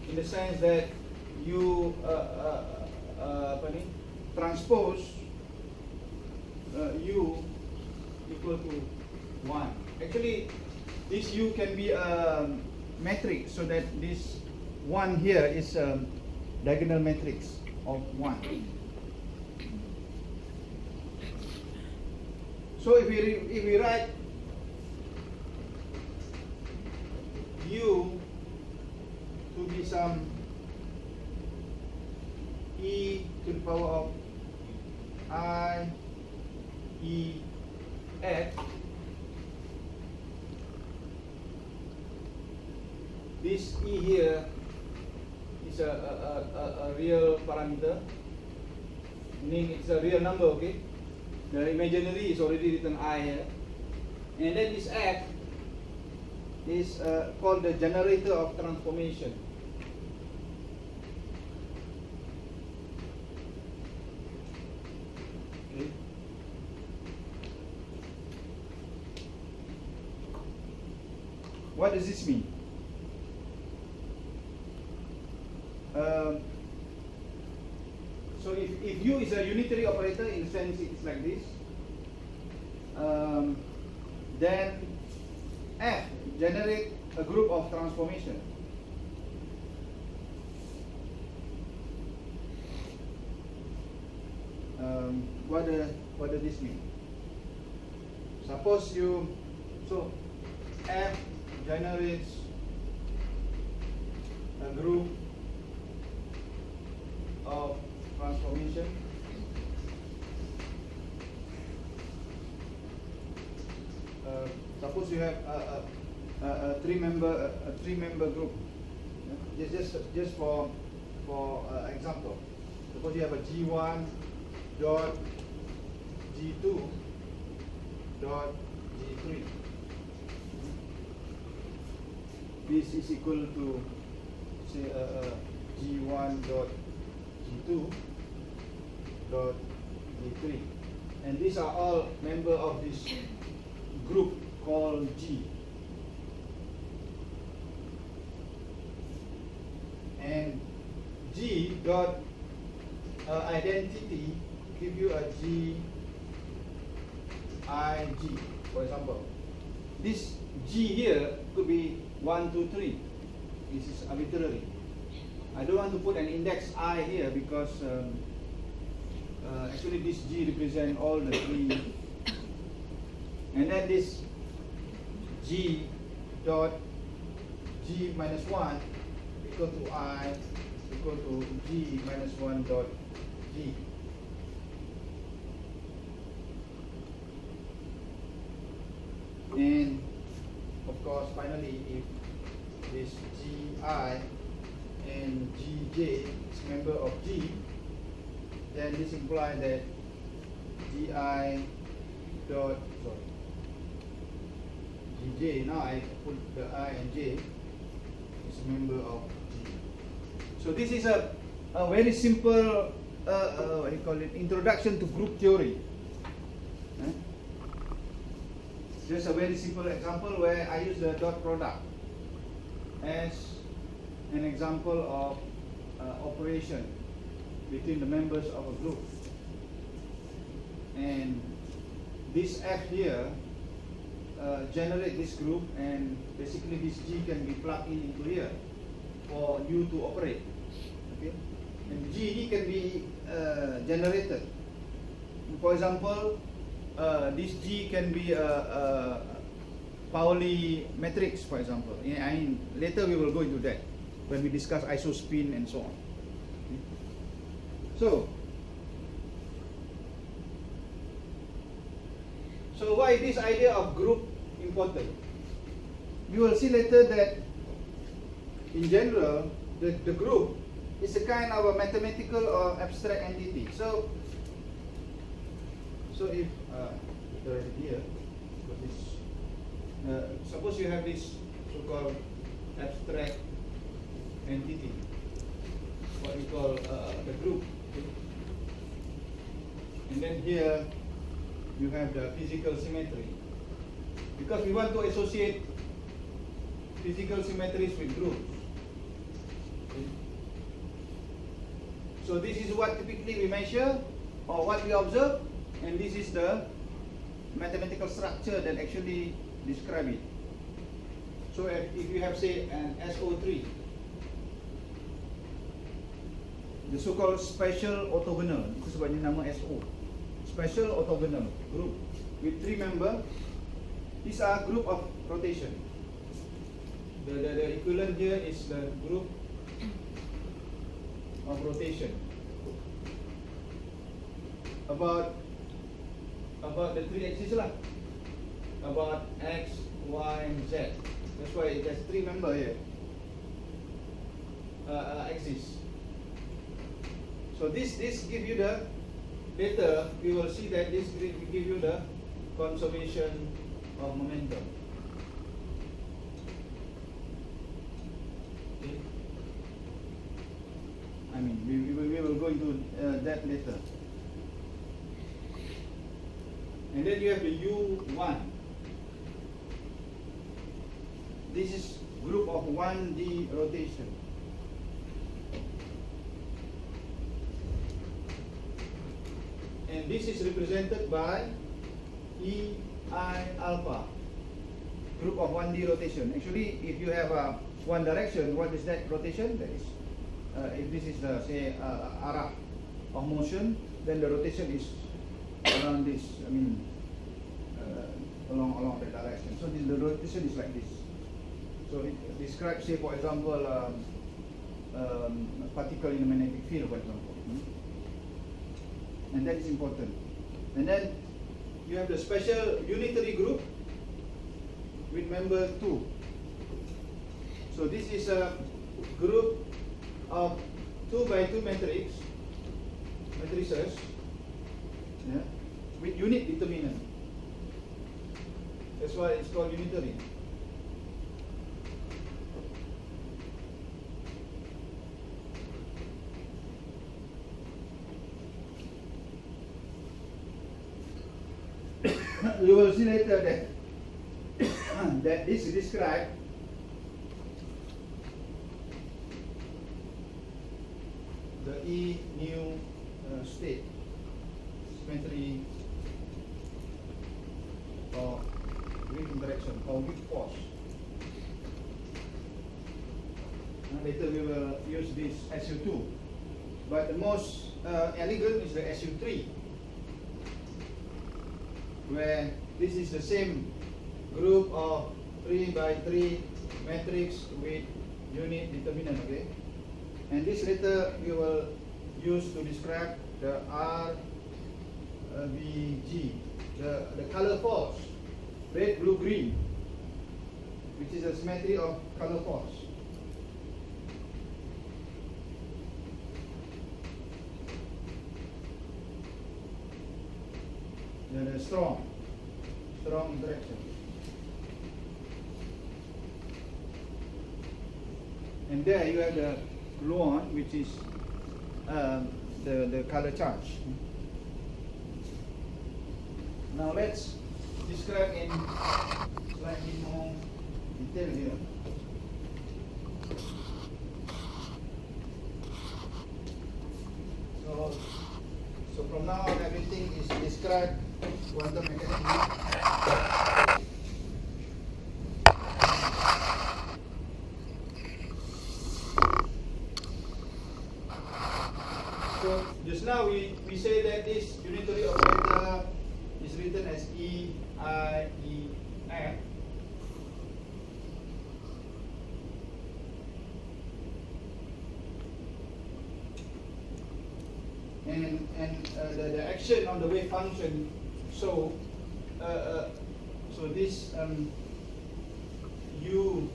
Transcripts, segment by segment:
in the sense that you transpose U equal to 1. Actually, this U can be a matrix, so that this 1 here is a diagonal matrix of 1. So if we write U to be some e to the power of I e f, this e here is a real parameter, meaning it's a real number, okay? The imaginary is already written I here. And then this f is called the generator of transformation. Okay. What does this mean? So if U is a unitary operator, in the sense it's like this, then F generate a group of transformation. What does this mean? Suppose so F generates a group of transformation. Suppose you have a three-member group. Just for example, suppose you have a G1 dot G2 dot G3. This is equal to, say, G1 dot G2 dot G3, and these are all members of this group called G. And G dot identity give you a G I G, for example. This G here could be 1, 2, 3. This is arbitrary. I don't want to put an index I here because actually this G represents all the three. And then this G dot G minus 1 equal to I equal to G minus 1 dot G. And of course, finally, if this Gi and Gj is member of G, then this implies that Gi dot Gj, now I put the I and J, is a member of G. So this is a very simple what do you call it, introduction to group theory. Just a very simple example where I use the dot product as an example of operation between the members of a group. And this F here generate this group, and basically this G can be plugged in into here for U to operate. Okay, and G can be generated. For example, this G can be a Pauli matrix, for example. I mean, later we will go into that when we discuss isospin and so on. Okay. So why is this idea of group important? You will see later that in general, the group is a kind of a mathematical or abstract entity. So if here, suppose you have this so-called abstract entity, what we call the group, okay? And then here you have the physical symmetry, because we want to associate physical symmetries with groups. So this is what typically we measure or what we observe, and this is the mathematical structure that actually describe it. So if you have, say, an SO3, the so-called special orthogonal, itu sebabnya nama SO, special orthogonal group with 3 members. These are group of rotation. The equivalent here is the group of rotation about the 3 axes lah, about X, Y, and Z. That's why it has 3 members here, axis. So this give you the, later we will see that this will give you the conservation of momentum. Okay. I mean, we will go into that later. And then you have the U1. This is group of 1D rotation. And this is represented by EI alpha, group of 1D rotation. Actually, if you have one direction, what is that rotation? That is, if this is the, say, arah of motion, then the rotation is around this, I mean, along the direction. So the rotation is like this. So it describes, say, for example, a particle in a magnetic field, for example. And that is important. And then you have the special unitary group with member 2. So this is a group of 2 by 2 matrices, yeah, with unit determinant. That's why it's called unitary. You will see later that that this describes the E new state, symmetry or weak interaction or weak force. And later we will use this SU2, but the most elegant is the SU3, where this is the same group of 3 by 3 matrix with unit determinant, okay? And this later we will use to describe the RVG, the color force, red, blue, green, which is a symmetry of color force. The strong interaction. And there you have the gluon, which is the color charge. Now let's describe in slightly more detail here. So from now on, everything is described quantum mechanically. So just now we say that this unitary operator is written as EIEF. And the action on the wave function, so this U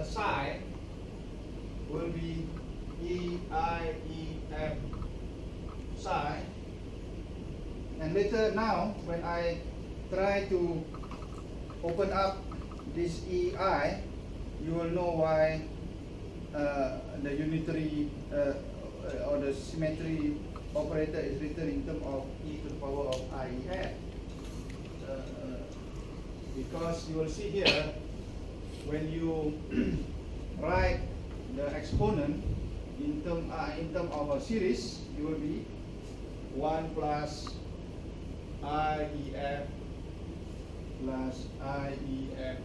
psi will be EIEF psi, and later now when I try to open up this EI, you will know why the unitary or the symmetry operator is written in terms of e to the power of IEF. Because you will see here, when you write the exponent in term of a series, it will be 1 plus IEF plus IEF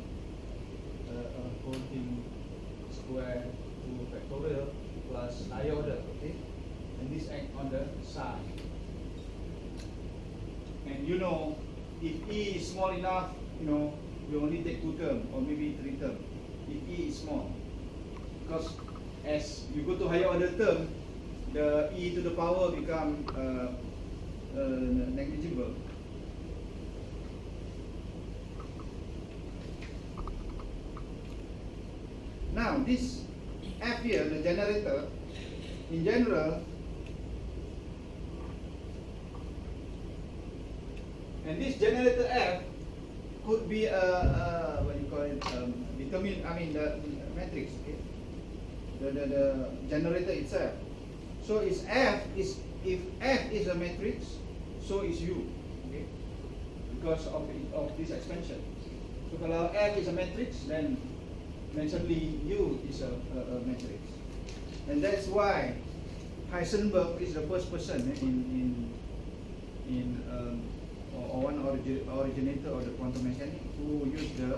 whole thing square to factorial plus I order, okay? And this act on the side. And you know, if E is small enough, you know, we only take 2 terms or maybe 3 terms. If E is small, because as you go to higher order term, the E to the power become negligible. Now this F here, the generator, in general, and this generator F could be what you call it, the matrix, okay? The generator itself. So it's F is, if F is a matrix, so is U, okay? Because of this expansion. So kalau F is a matrix, then suddenly U is a matrix. And that's why Heisenberg is the first person or one originator of the quantum mechanics who used the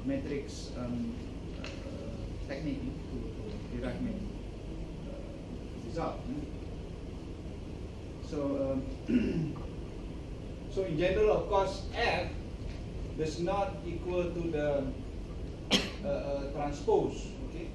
matrix technique to derive result. So, so in general, of course, F does not equal to the transpose. Okay,